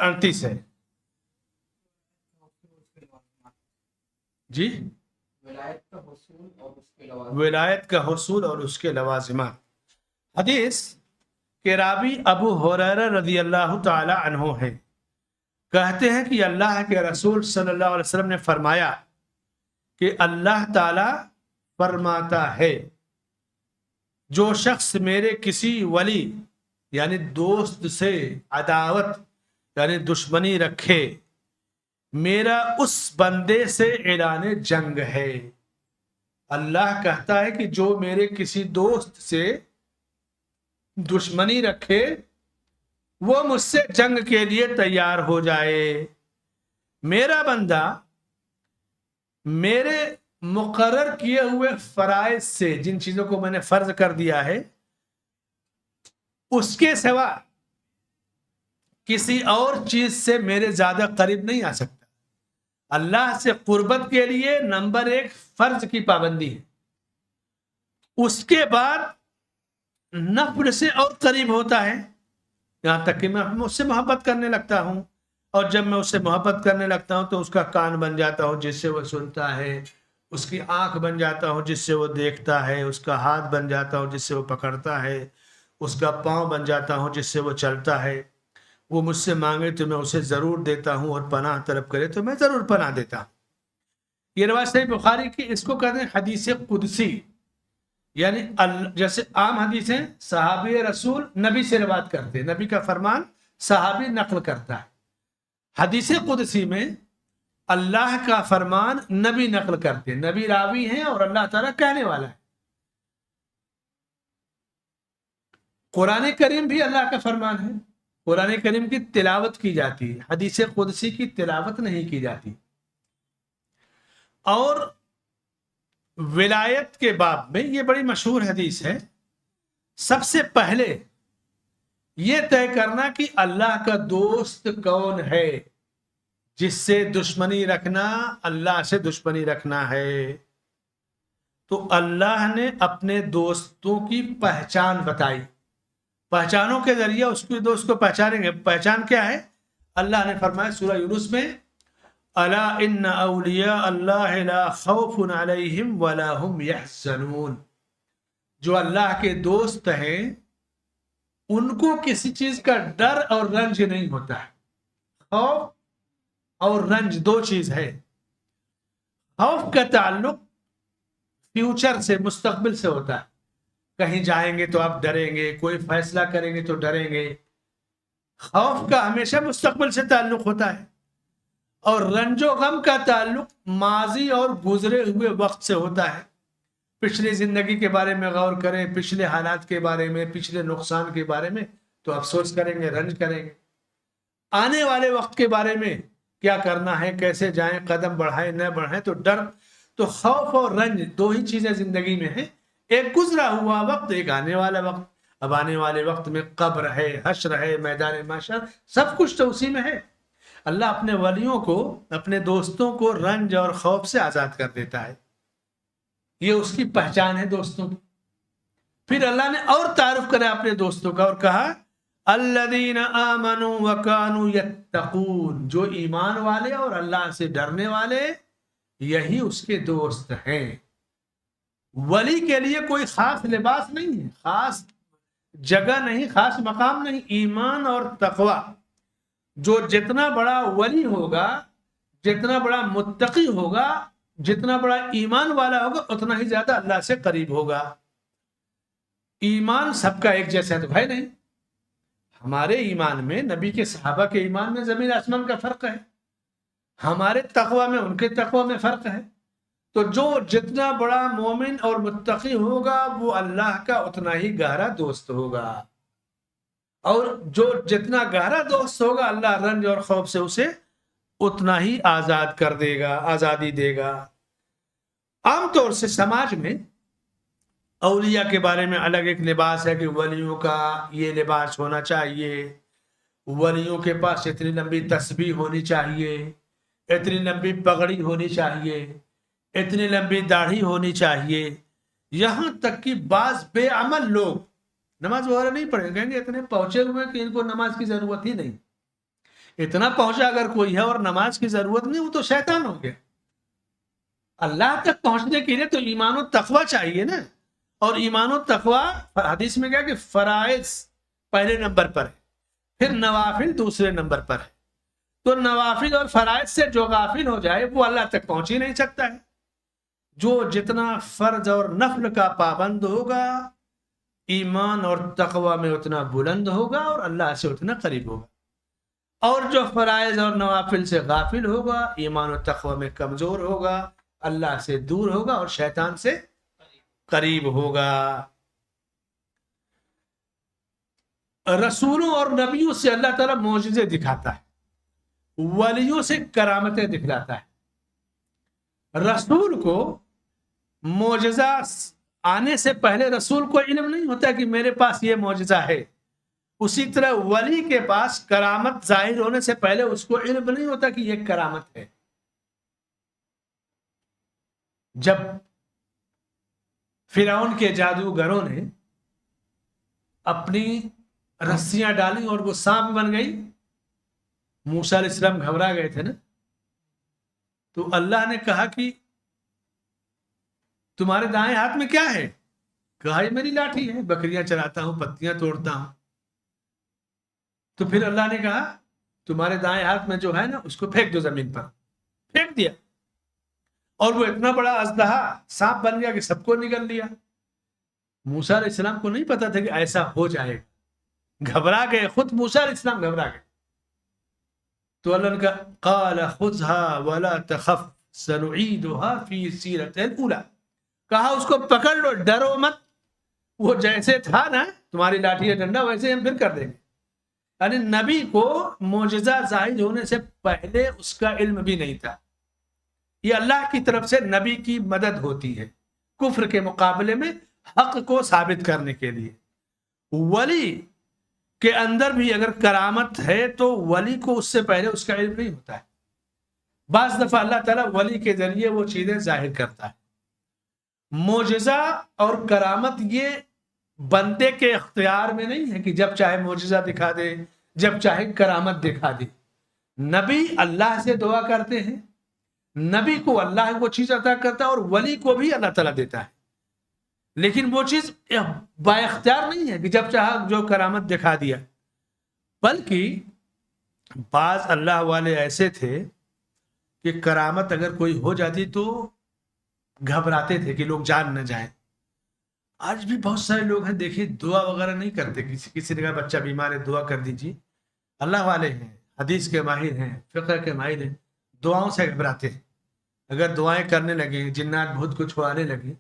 38 ہے جی، ولایت کا حصول اور اس کے لوازمات۔ حدیث کہ راوی ابو ہریرہ رضی اللہ تعالی عنہ ہے، کہتے ہیں کہ اللہ کے رسول صلی اللہ علیہ وسلم نے فرمایا کہ اللہ تعالی فرماتا ہے جو شخص میرے کسی ولی یعنی دوست سے عداوت یعنی دشمنی رکھے، میرا اس بندے سے اعلان جنگ ہے۔ اللہ کہتا ہے کہ جو میرے کسی دوست سے دشمنی رکھے وہ مجھ سے جنگ کے لیے تیار ہو جائے۔ میرا بندہ میرے مقرر کیے ہوئے فرائض سے، جن چیزوں کو میں نے فرض کر دیا ہے، اس کے سوا کسی اور چیز سے میرے زیادہ قریب نہیں آ سکتا۔ اللہ سے قربت کے لیے نمبر 1 فرض کی پابندی ہے، اس کے بعد نفل سے اور قریب ہوتا ہے، یہاں تک کہ میں اس سے محبت کرنے لگتا ہوں، اور جب میں اس سے محبت کرنے لگتا ہوں تو اس کا کان بن جاتا ہوں جس سے وہ سنتا ہے، اس کی آنکھ بن جاتا ہوں جس سے وہ دیکھتا ہے، اس کا ہاتھ بن جاتا ہوں جس سے وہ پکڑتا ہے، اس کا پاؤں بن جاتا ہوں جس سے وہ چلتا ہے۔ وہ مجھ سے مانگے تو میں اسے ضرور دیتا ہوں، اور پناہ طلب کرے تو میں ضرور پناہ دیتا ہوں۔ یہ روایت صحیح بخاری کی، اس کو کہتے ہیں حدیث قدسی، یعنی جیسے عام حدیثیں صحابی رسول نبی سے روایت کرتے ہیں، نبی کا فرمان صحابی نقل کرتا ہے۔ حدیث قدسی میں اللہ کا فرمان نبی نقل کرتے ہیں، نبی راوی ہیں اور اللہ تعالیٰ کہنے والا ہے۔ قرآن کریم بھی اللہ کا فرمان ہے، قرآن کریم کی تلاوت کی جاتی ہے، حدیث قدسی کی تلاوت نہیں کی جاتی۔ اور ولایت کے باب میں یہ بڑی مشہور حدیث ہے، سب سے پہلے یہ طے کرنا کہ اللہ کا دوست کون ہے، جس سے دشمنی رکھنا اللہ سے دشمنی رکھنا ہے۔ تو اللہ نے اپنے دوستوں کی پہچان بتائی، پہچانوں کے ذریعے اس کے دوست کو پہچانیں گے۔ پہچان کیا ہے؟ اللہ نے فرمایا سورہ یونس میں، الا ان اولیاء اللہ لا خوف علیہم ولا هم یحزنون، جو اللہ کے دوست ہیں ان کو کسی چیز کا ڈر اور رنج نہیں ہوتا ہے۔ خوف اور رنج دو چیز ہے۔ خوف کا تعلق فیوچر سے، مستقبل سے ہوتا ہے، کہیں جائیں گے تو آپ ڈریں گے، کوئی فیصلہ کریں گے تو ڈریں گے۔ خوف کا ہمیشہ مستقبل سے تعلق ہوتا ہے، اور رنج و غم کا تعلق ماضی اور گزرے ہوئے وقت سے ہوتا ہے۔ پچھلی زندگی کے بارے میں غور کریں، پچھلے حالات کے بارے میں، پچھلے نقصان کے بارے میں تو افسوس کریں گے، رنج کریں گے۔ آنے والے وقت کے بارے میں کیا کرنا ہے، کیسے جائیں، قدم بڑھائیں نہ بڑھائیں تو ڈر۔ تو خوف اور رنج دو ہی چیزیں زندگی میں ہیں، ایک گزرا ہوا وقت، ایک آنے والا وقت۔ اب آنے والے وقت میں قبر ہے، حشر ہے، میدان محشر، سب کچھ تو اسی میں ہے۔ اللہ اپنے ولیوں کو، اپنے دوستوں کو رنج اور خوف سے آزاد کر دیتا ہے، یہ اس کی پہچان ہے دوستوں کی۔ پھر اللہ نے اور تعارف کرا اپنے دوستوں کا اور کہا الذین آمنوا وکانوا یتقون، جو ایمان والے اور اللہ سے ڈرنے والے، یہی اس کے دوست ہیں۔ ولی کے لیے کوئی خاص لباس نہیں ہے، خاص جگہ نہیں، خاص مقام نہیں، ایمان اور تقوی۔ جو جتنا بڑا ولی ہوگا، جتنا بڑا متقی ہوگا، جتنا بڑا ایمان والا ہوگا، اتنا ہی زیادہ اللہ سے قریب ہوگا۔ ایمان سب کا ایک جیسا تو ہے نہیں، ہمارے ایمان میں، نبی کے صحابہ کے ایمان میں زمین آسمان کا فرق ہے، ہمارے تقوی میں ان کے تقوی میں فرق ہے۔ تو جو جتنا بڑا مومن اور متقی ہوگا وہ اللہ کا اتنا ہی گہرا دوست ہوگا، اور جو جتنا گہرا دوست ہوگا اللہ رنج اور خوف سے اسے اتنا ہی آزاد کر دے گا، آزادی دے گا۔ عام طور سے سماج میں اولیاء کے بارے میں الگ ایک لباس ہے کہ ولیوں کا یہ لباس ہونا چاہیے، ولیوں کے پاس اتنی لمبی تسبیح ہونی چاہیے، اتنی لمبی پگڑی ہونی چاہیے، اتنی لمبی داڑھی ہونی چاہیے، یہاں تک کہ بعض بے عمل لوگ نماز وغیرہ نہیں پڑھیں، کہیں گے اتنے پہنچے ہوئے کہ ان کو نماز کی ضرورت ہی نہیں، اتنا پہنچا اگر کوئی ہے اور نماز کی ضرورت نہیں، وہ تو شیطان ہو گیا. اللہ تک پہنچنے کے لیے تو ایمان و تقوی چاہیے نا. اور ایمان و تقوی حدیث میں کیا کہ فرائض پہلے نمبر پر ہے، پھر نوافل دوسرے نمبر پر ہے. تو نوافل اور فرائض سے جو غافل ہو جائے وہ اللہ تک پہنچ ہی نہیں سکتا ہے. جو جتنا فرض اور نفل کا پابند ہوگا ایمان اور تقوی میں اتنا بلند ہوگا اور اللہ سے اتنا قریب ہوگا. اور جو فرائض اور نوافل سے غافل ہوگا ایمان و تقوی میں کمزور ہوگا، اللہ سے دور ہوگا اور شیطان سے قریب ہوگا. رسولوں اور نبیوں سے اللہ تعالیٰ معجزے دکھاتا ہے، ولیوں سے کرامتیں دکھلاتا ہے. رسول کو معجزہ آنے سے پہلے رسول کو علم نہیں ہوتا کہ میرے پاس یہ معجزہ ہے. اسی طرح ولی کے پاس کرامت ظاہر ہونے سے پہلے اس کو علم نہیں ہوتا کہ یہ کرامت ہے. جب فرعون کے جادوگروں نے اپنی رسیاں ڈالی اور وہ سانپ بن گئی، موسیٰ علیہ السلام گھبرا گئے تھے نا. تو اللہ نے کہا کہ تمہارے دائیں ہاتھ میں کیا ہے؟ کہا یہ میری لاٹھی ہے، بکریاں چراتا ہوں، پتیاں توڑتا ہوں. تو پھر اللہ نے کہا تمہارے دائیں ہاتھ میں جو ہے نا اس کو پھینک دو زمین پر. پھینک دیا اور وہ اتنا بڑا اژدہا سانپ بن گیا کہ سب کو نگل لیا. موسیٰ علیہ السلام کو نہیں پتا تھا کہ ایسا ہو جائے گا، گھبرا گئے، خود موسیٰ علیہ السلام گھبرا گئے. تو اللہ نے کہا قال خذها ولا تخف سنعيدها في سيرتها الاولى، کہا اس کو پکڑ لو، ڈرو مت، وہ جیسے تھا نا تمہاری لاٹھی یا ڈنڈا ویسے ہم پھر کر دیں گے. یعنی نبی کو معجزہ ظاہر ہونے سے پہلے اس کا علم بھی نہیں تھا. یہ اللہ کی طرف سے نبی کی مدد ہوتی ہے کفر کے مقابلے میں حق کو ثابت کرنے کے لیے. ولی کے اندر بھی اگر کرامت ہے تو ولی کو اس سے پہلے اس کا علم نہیں ہوتا ہے. بعض دفعہ اللہ تعالیٰ ولی کے ذریعے وہ چیزیں ظاہر کرتا ہے. معجزہ اور کرامت یہ بندے کے اختیار میں نہیں ہے کہ جب چاہے معجزہ دکھا دے، جب چاہے کرامت دکھا دے. نبی اللہ سے دعا کرتے ہیں، نبی کو اللہ وہ چیز عطا کرتا ہے اور ولی کو بھی اللہ تعالیٰ دیتا ہے. لیکن وہ چیز با اختیار نہیں ہے کہ جب چاہا جو کرامت دکھا دیا. بلکہ بعض اللہ والے ایسے تھے کہ کرامت اگر کوئی ہو جاتی تو گھبراتے تھے کہ لوگ جان نہ جائیں. آج بھی بہت سارے لوگ ہیں دیکھیے دعا وغیرہ نہیں کرتے. کسی نے کہا بچہ بیمار ہے دعا کر دیجیے. اللہ والے ہیں، حدیث کے ماہر ہیں، فقہ کے ماہر ہیں، دعاؤں سے گھبراتے ہیں. اگر دعائیں کرنے لگے، جنات بھوت کو چھوڑانے لگے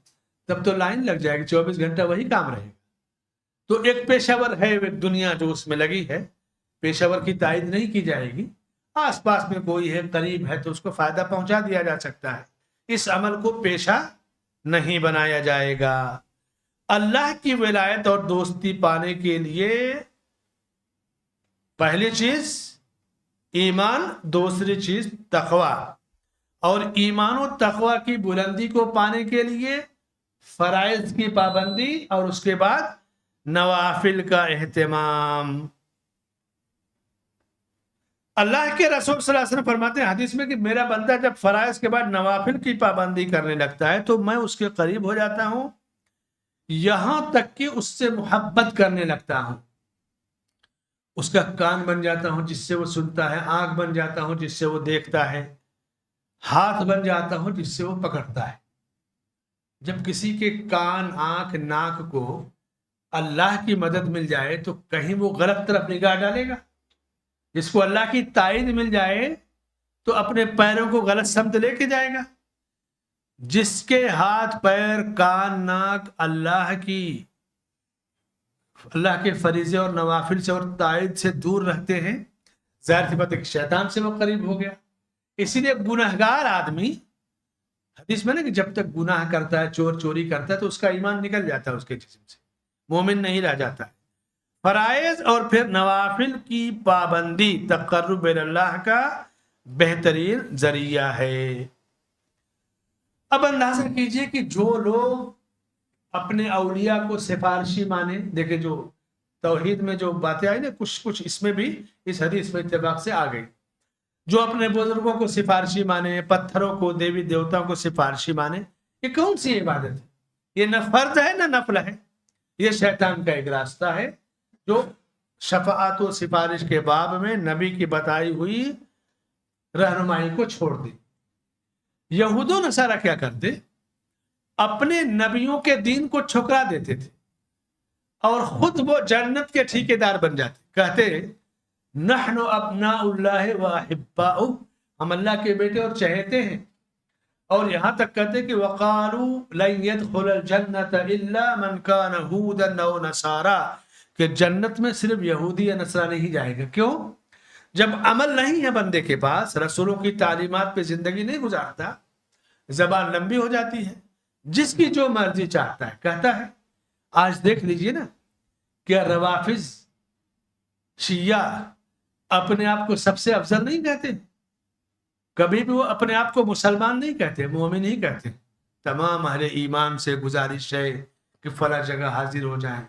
تب تو لائن لگ جائے گی، 24 گھنٹہ وہی کام رہے گا. تو ایک پیشہ ور ہے، ایک دنیا جو اس میں لگی ہے، پیشہ ور کی تائید نہیں کی جائے گی. آس پاس میں کوئی ہے، قریب ہے تو اس کو فائدہ پہنچا دیا جا سکتا ہے. اس عمل کو پیشہ نہیں بنایا جائے گا. اللہ کی ولایت اور دوستی پانے کے لیے پہلی چیز ایمان، دوسری چیز تقوی. اور ایمان و تقوی کی بلندی کو پانے کے لیے فرائض کی پابندی اور اس کے بعد نوافل کا اہتمام. اللہ کے رسول صلی اللہ علیہ وسلم فرماتے ہیں حدیث میں کہ میرا بندہ جب فرائض کے بعد نوافل کی پابندی کرنے لگتا ہے تو میں اس کے قریب ہو جاتا ہوں، یہاں تک کہ اس سے محبت کرنے لگتا ہوں. اس کا کان بن جاتا ہوں جس سے وہ سنتا ہے، آنکھ بن جاتا ہوں جس سے وہ دیکھتا ہے، ہاتھ بن جاتا ہوں جس سے وہ پکڑتا ہے. جب کسی کے کان، آنکھ، ناک کو اللہ کی مدد مل جائے تو کہیں وہ غلط طرف نگاہ ڈالے گا؟ جس کو اللہ کی تائید مل جائے تو اپنے پیروں کو غلط سمت لے کے جائے گا. جس کے ہاتھ، پیر، کان، ناک اللہ کے فریضے اور نوافل سے اور تائید سے دور رہتے ہیں، ظاہر سی بات ہے کہ شیطان سے وہ قریب ہو گیا. اسی لیے گنہگار آدمی، حدیث میں نا کہ جب تک گناہ کرتا ہے، چور چوری کرتا ہے تو اس کا ایمان نکل جاتا ہے اس کے جسم سے، مومن نہیں رہ جاتا ہے. فرائض اور پھر نوافل کی پابندی تقرب اللہ کا بہترین ذریعہ ہے. اب اندازہ کیجئے کہ جو لوگ اپنے اولیاء کو سفارشی مانے، دیکھیں جو توحید میں جو باتیں آئی نا کچھ اس میں بھی اس حدیث میں اتفاق سے آ گئی. جو اپنے بزرگوں کو سفارشی مانے, پتھروں کو, دیوی دیوتاؤں کو سفارشی مانے, یہ کون سی عبادت ہے؟ یہ نہ فرض ہے نہ نفل ہے. یہ شیطان کا ایک راستہ ہے جو شفاعت و سفارش کے باب میں نبی کی بتائی ہوئی رہنمائی کو چھوڑ دی. یہود و نصارہ کیا کرتے؟ اپنے نبیوں کے دین کو ٹھکرا دیتے تھے اور خود وہ جنت کے ٹھیکیدار بن جاتے. کہتے نحن ابناء اللہ و احباؤہ, ہم اللہ کے بیٹے اور چہیتے ہیں. اور یہاں تک کہتے کہ وقالوا لن يدخل الجنت الا من كان هودا او نصارا, کہ جنت میں صرف یہودی یا نصرانی ہی جائے گا. کیوں؟ جب عمل نہیں ہے بندے کے پاس, رسولوں کی تعلیمات پہ زندگی نہیں گزارتا, زبان لمبی ہو جاتی ہے, جس کی جو مرضی چاہتا ہے کہتا ہے. آج دیکھ لیجئے نا, کیا روافض شیعہ اپنے آپ کو سب سے افضل نہیں کہتے؟ کبھی بھی وہ اپنے آپ کو مسلمان نہیں کہتے, مومن نہیں کہتے. تمام اہل ایمان سے گزارش ہے کہ فلاں جگہ حاضر ہو جائیں.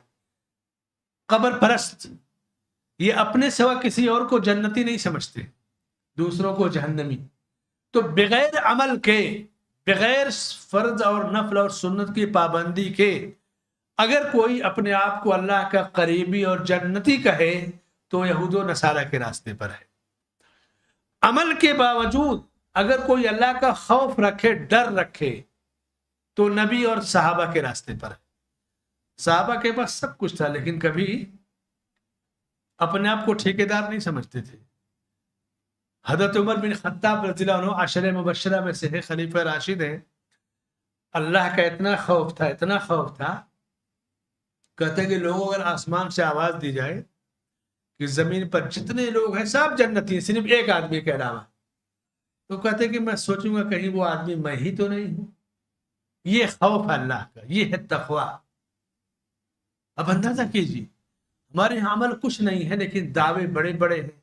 قبر پرست یہ اپنے سوا کسی اور کو جنتی نہیں سمجھتے, دوسروں کو جہنمی. تو بغیر عمل کے, بغیر فرض اور نفل اور سنت کی پابندی کے اگر کوئی اپنے آپ کو اللہ کا قریبی اور جنتی کہے تو یہود و نصارہ کے راستے پر ہے. عمل کے باوجود اگر کوئی اللہ کا خوف رکھے, ڈر رکھے, تو نبی اور صحابہ کے راستے پر ہے. صحابہ کے پاس سب کچھ تھا لیکن کبھی اپنے آپ کو ٹھیکیدار نہیں سمجھتے تھے. حضرت عمر بن خطاب رضی اللہ عنہ عشرہ مبشرہ میں سے ہے, خلیفہ راشد ہے. اللہ کا اتنا خوف تھا, اتنا خوف تھا, کہتے کہ لوگوں اگر آسمان سے آواز دی جائے کہ زمین پر جتنے لوگ ہیں سب جنتی ہیں صرف ایک آدمی کے علاوہ, تو کہتے کہ میں سوچوں گا کہیں وہ آدمی میں ہی تو نہیں ہوں. یہ خوف اللہ کا, یہ ہے تقوی. اب اندازہ کیجیے, ہمارے یہاں عمل کچھ نہیں ہے لیکن دعوے بڑے بڑے ہیں.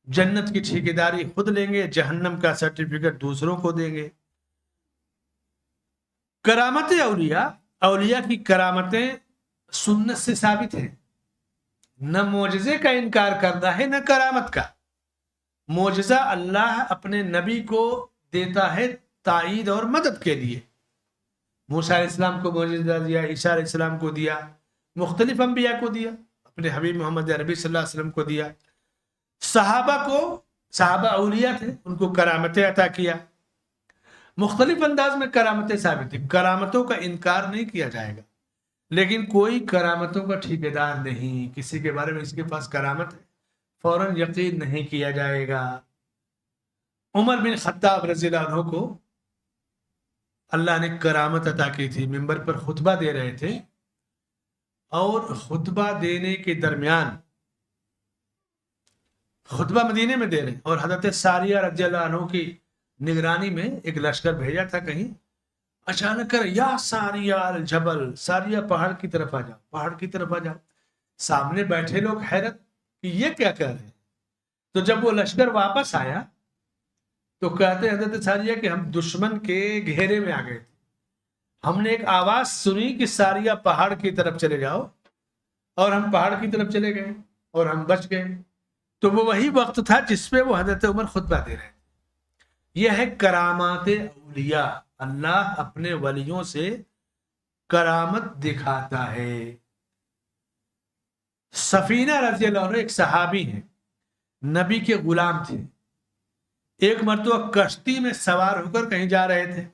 جنت کی ٹھیکیداری خود لیں گے, جہنم کا سرٹیفکیٹ دوسروں کو دیں گے. کرامت اولیاء, اولیاء کی کرامتیں سنت سے ثابت ہیں. نہ معجزے کا انکار کرنا ہے نہ کرامت کا. معجزہ اللہ اپنے نبی کو دیتا ہے تائید اور مدد کے لیے. موسیٰ علیہ السلام کو معجزہ دیا, عیسیٰ علیہ السلام کو دیا, مختلف انبیاء کو دیا, اپنے حبیب محمد عربی صلی اللہ علیہ وسلم کو دیا. صحابہ کو, صحابہ اولیاء تھے, ان کو کرامتیں عطا کیا. مختلف انداز میں کرامتیں ثابت ہیں. کرامتوں کا انکار نہیں کیا جائے گا, لیکن کوئی کرامتوں کا ٹھیکیدار نہیں. کسی کے بارے میں اس کے پاس کرامت ہے فوراً یقین نہیں کیا جائے گا. عمر بن خطاب رضی اللہ عنہ کو اللہ نے کرامت عطا کی تھی. ممبر پر خطبہ دے رہے تھے اور خطبہ دینے کے درمیان, خطبہ مدینے میں دے رہے ہیں اور حضرت ساریہ رضی اللہ عنہ کی نگرانی میں ایک لشکر بھیجا تھا کہیں. اچانک کر یا ساریہ الجبل, ساریہ پہاڑ کی طرف آ جاؤ, پہاڑ کی طرف آ جاؤ. سامنے بیٹھے لوگ حیرت کہ یہ کیا کہہ رہے ہیں. تو جب وہ لشکر واپس آیا تو کہتے حضرت ساریہ کہ ہم دشمن کے گھیرے میں آ گئے تھے. ہم نے ایک آواز سنی کہ ساریہ پہاڑ کی طرف چلے جاؤ, اور ہم پہاڑ کی طرف چلے گئے اور ہم بچ گئے. تو وہ وہی وقت تھا جس پہ وہ حضرت عمر خطبہ دے رہے تھے. یہ ہے کرامات اولیاء. اللہ اپنے ولیوں سے کرامت دکھاتا ہے. سفینہ رضی اللہ عنہ ایک صحابی ہیں, نبی کے غلام تھے. ایک مرتبہ کشتی میں سوار ہو کر کہیں جا رہے تھے,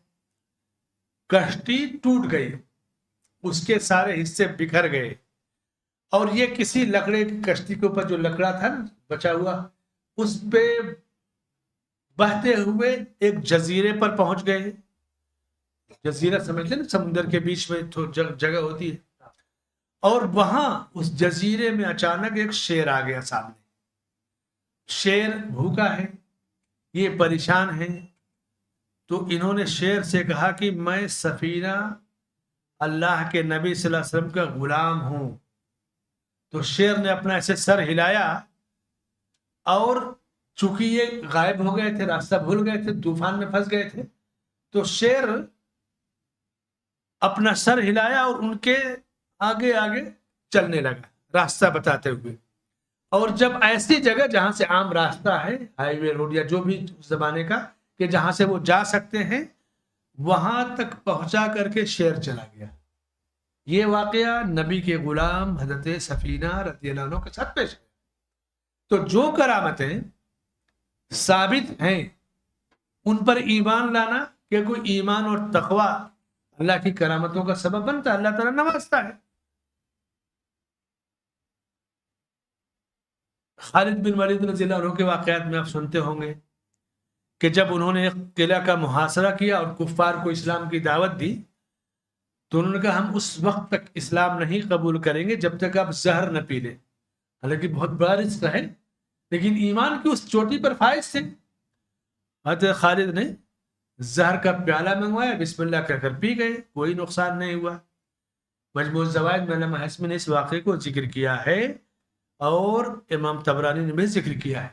کشتی ٹوٹ گئی, اس کے سارے حصے بکھر گئے, اور یہ کسی لکڑے کی کشتی کے اوپر جو لکڑا تھا نا بچا ہوا, اس پہ بہتے ہوئے ایک جزیرے پر پہنچ گئے. جزیرہ سمجھ لیں نا, سمندر کے بیچ میں جگہ ہوتی ہے. اور وہاں اس جزیرے میں اچانک ایک شیر آ گیا سامنے. شیر بھوکا ہے, یہ پریشان ہے. تو انہوں نے شیر سے کہا کہ میں سفینہ اللہ کے نبی صلی اللہ علیہ وسلم کا غلام ہوں. تو شیر نے اپنا ایسے سر ہلایا, اور چونکہ یہ غائب ہو گئے تھے, راستہ بھول گئے تھے, طوفان میں پھنس گئے تھے, تو شیر اپنا سر ہلایا اور ان کے آگے آگے چلنے لگا راستہ بتاتے ہوئے. اور جب ایسی جگہ جہاں سے عام راستہ ہے، ہائی وے روڈ یا جو بھی اس زمانے کا کہ جہاں سے وہ جا سکتے ہیں، وہاں تک پہنچا کر کے شیر چلا گیا. یہ واقعہ نبی کے غلام حضرت سفینہ رضی اللہ عنہ کے ساتھ پیش ہے. تو جو کرامتیں ثابت ہیں ان پر ایمان لانا کہ کوئی ایمان اور تقوی اللہ کی کرامتوں کا سبب بنتا ہے، اللہ تعالیٰ نوازتا ہے. خالد بن ولید رضی اللہ عنہ کے واقعات میں آپ سنتے ہوں گے کہ جب انہوں نے ایک قلعہ کا محاصرہ کیا اور کفار کو اسلام کی دعوت دی تو انہوں نے کہا ہم اس وقت تک اسلام نہیں قبول کریں گے جب تک آپ زہر نہ پی لیں. حالانکہ بہت بڑا رزق ہے لیکن ایمان کی اس چوٹی پر فائز تھے. حضرت خالد نے زہر کا پیالہ منگوایا، بسم اللہ کہہ کر پی گئے، کوئی نقصان نہیں ہوا. مجموع الزوائد میں علامہ حسمی نے اس واقعے کو ذکر کیا ہے اور امام طبرانی نے بھی ذکر کیا ہے.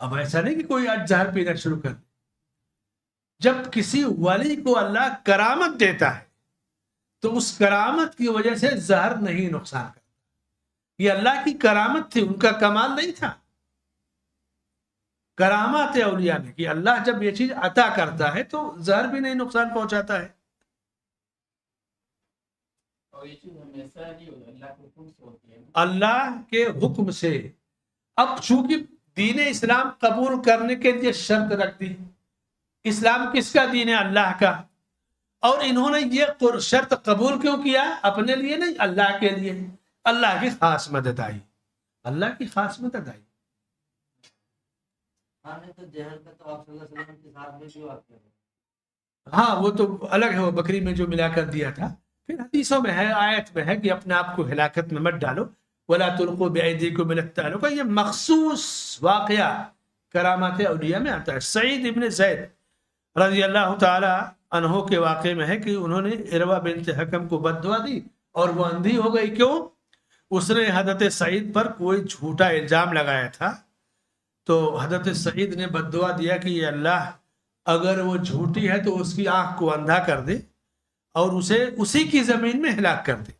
اب ایسا نہیں کہ کوئی آج زہر پینا شروع کر دے. جب کسی ولی کو اللہ کرامت دیتا ہے تو اس کرامت کی وجہ سے زہر نہیں نقصان کرتا. یہ اللہ کی کرامت تھی، ان کا کمال نہیں تھا. کرامات اولیاء میں کہ اللہ جب یہ چیز عطا کرتا ہے تو زہر بھی نہیں نقصان پہنچاتا ہے. اللہ کے حکم سے. اب چونکہ دین اسلام قبول کرنے کے لیے شرط رکھ دی، اسلام کس کا دین ہے؟ اللہ کا. اور انہوں نے یہ شرط قبول کیوں کیا؟ اپنے لیے نہیں، اللہ کے لیے. اللہ کی خاص مدد آئی، اللہ کی خاص مدد آئی. ہاں وہ تو الگ ہے، وہ بکری میں جو ملا کر دیا تھا. پھر حدیثوں میں ہے، آیت میں ہے کہ اپنے آپ کو ہلاکت میں مت ڈالو، وَلَا تُلْقُوا بِأَيْدِيكُمْ إِلَى التَّهْلُكَةِ. یہ مخصوص واقعہ کرامات اولیاء میں آتا ہے. سعید ابن زید رضی اللہ تعالی عنہ کے واقعے میں ہے کہ انہوں نے عروہ بنت حکم کو بد دعا دی اور وہ اندھی ہو گئی. کیوں؟ اس نے حضرت سعید پر کوئی جھوٹا الزام لگایا تھا. تو حضرت سعید نے بد دعا دیا کہ یہ اللہ اگر وہ جھوٹی ہے تو اس کی آنکھ کو اندھا کر دے اور اسے اسی کی زمین میں ہلاک کر دے.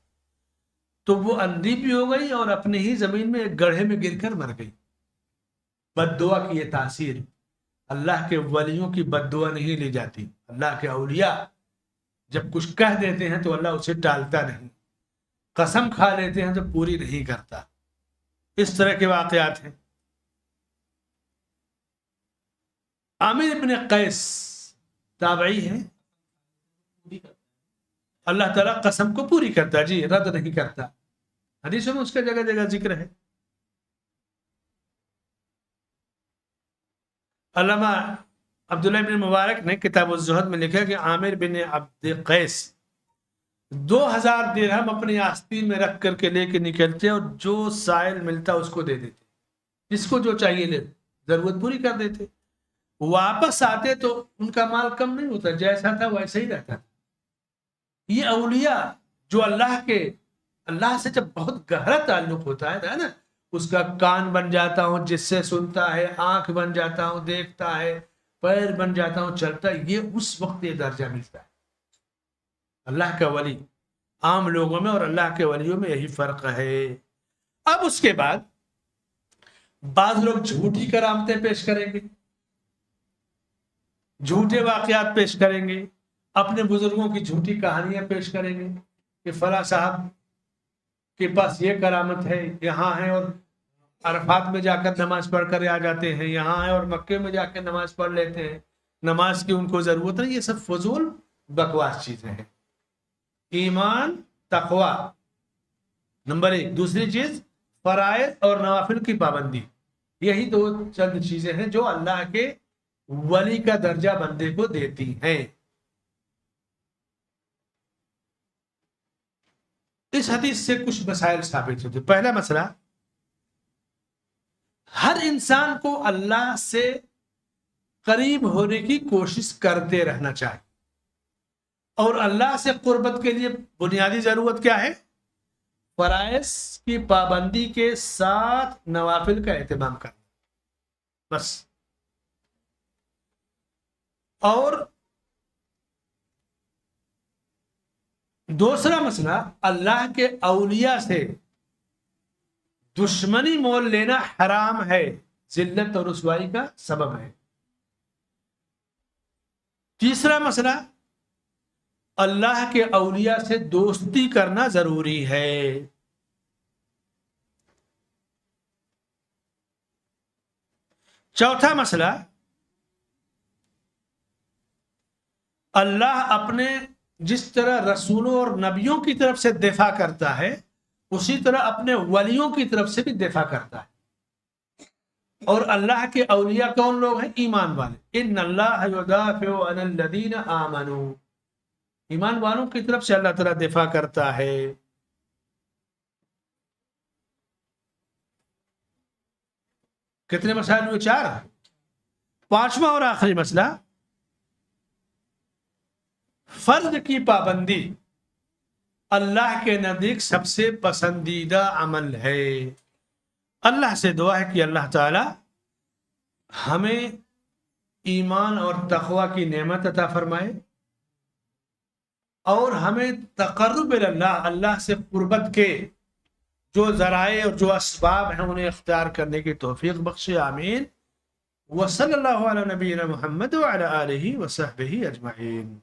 تو وہ اندھی بھی ہو گئی اور اپنی ہی زمین میں ایک گڑھے میں گر کر مر گئی. بد دعا کی یہ تاثیر. اللہ کے ولیوں کی بد دعا نہیں لی جاتی. اللہ کے اولیاء جب کچھ کہہ دیتے ہیں تو اللہ اسے ٹالتا نہیں. قسم کھا لیتے ہیں تو پوری نہیں کرتا. اس طرح کے واقعات ہیں. عامر ابن قیس تابعی ہے، اللہ تعالیٰ قسم کو پوری کرتا، جی رد نہیں کرتا. حدیثوں میں اس کا جگہ جگہ ذکر ہے. علامہ عبداللہ بن مبارک نے کتاب الزہد میں لکھا کہ عامر بن عبد قیس 2000 درہم اپنی آستین میں رکھ کر کے لے کے نکلتے اور جو سائل ملتا اس کو دے دیتے، جس کو جو چاہیے لے، ضرورت پوری کر دیتے. واپس آتے تو ان کا مال کم نہیں ہوتا، جیسا تھا ویسا ہی رہتا تھا. یہ اولیاء جو اللہ سے جب بہت گہرا تعلق ہوتا ہے نا، اس کا کان بن جاتا ہوں جس سے سنتا ہے، آنکھ بن جاتا ہوں دیکھتا ہے، پیر بن جاتا ہوں چلتا ہے. یہ اس وقت یہ درجہ ملتا ہے. اللہ کا ولی عام لوگوں میں اور اللہ کے ولیوں میں یہی فرق ہے. اب اس کے بعد بعض لوگ جھوٹی کرامتیں پیش کریں گے، جھوٹے واقعات پیش کریں گے، اپنے بزرگوں کی جھوٹی کہانیاں پیش کریں گے کہ فلاں صاحب کے پاس یہ کرامت ہے، یہاں ہے اور عرفات میں جا کر نماز پڑھ کر آ جاتے ہیں، یہاں ہے اور مکے میں جا کے نماز پڑھ لیتے ہیں، نماز کی ان کو ضرورت نہیں. یہ سب فضول بکواس چیزیں ہیں. ایمان تقوی نمبر 1. دوسری چیز فرائض اور نوافل کی پابندی. یہی دو چند چیزیں ہیں جو اللہ کے ولی کا درجہ بندے کو دیتی ہیں. اس حدیث سے کچھ مسائل ثابت ہوتے. پہلا مسئلہ، ہر انسان کو اللہ سے قریب ہونے کی کوشش کرتے رہنا چاہیے. اور اللہ سے قربت کے لیے بنیادی ضرورت کیا ہے؟ فرائض کی پابندی کے ساتھ نوافل کا اہتمام کرنا، بس. اور دوسرا مسئلہ، اللہ کے اولیاء سے دشمنی مول لینا حرام ہے، ذلت اور رسوائی کا سبب ہے۔ تیسرا مسئلہ، اللہ کے اولیاء سے دوستی کرنا ضروری ہے۔ چوتھا مسئلہ، اللہ اپنے جس طرح رسولوں اور نبیوں کی طرف سے دفاع کرتا ہے، اسی طرح اپنے ولیوں کی طرف سے بھی دفاع کرتا ہے۔ اور اللہ کے اولیاء کون لوگ ہیں؟ ایمان والے۔ ان اللہ یدافع عن الذین آمنوا، ایمان والوں کی طرف سے اللہ تعالیٰ دفاع کرتا ہے۔ کتنے مسائل ہوئے؟ 4۔ پانچواں اور آخری مسئلہ، فرض کی پابندی اللہ کے نزدیک سب سے پسندیدہ عمل ہے۔ اللہ سے دعا ہے کہ اللہ تعالی ہمیں ایمان اور تقوی کی نعمت عطا فرمائے، اور ہمیں تقرب اللہ، اللہ سے قربت کے جو ذرائع اور جو اسباب ہیں انہیں اختیار کرنے کی توفیق بخشے، آمین۔ وصلی اللہ علی نبینا محمد وعلی آلہ وصحبہ اجمعین۔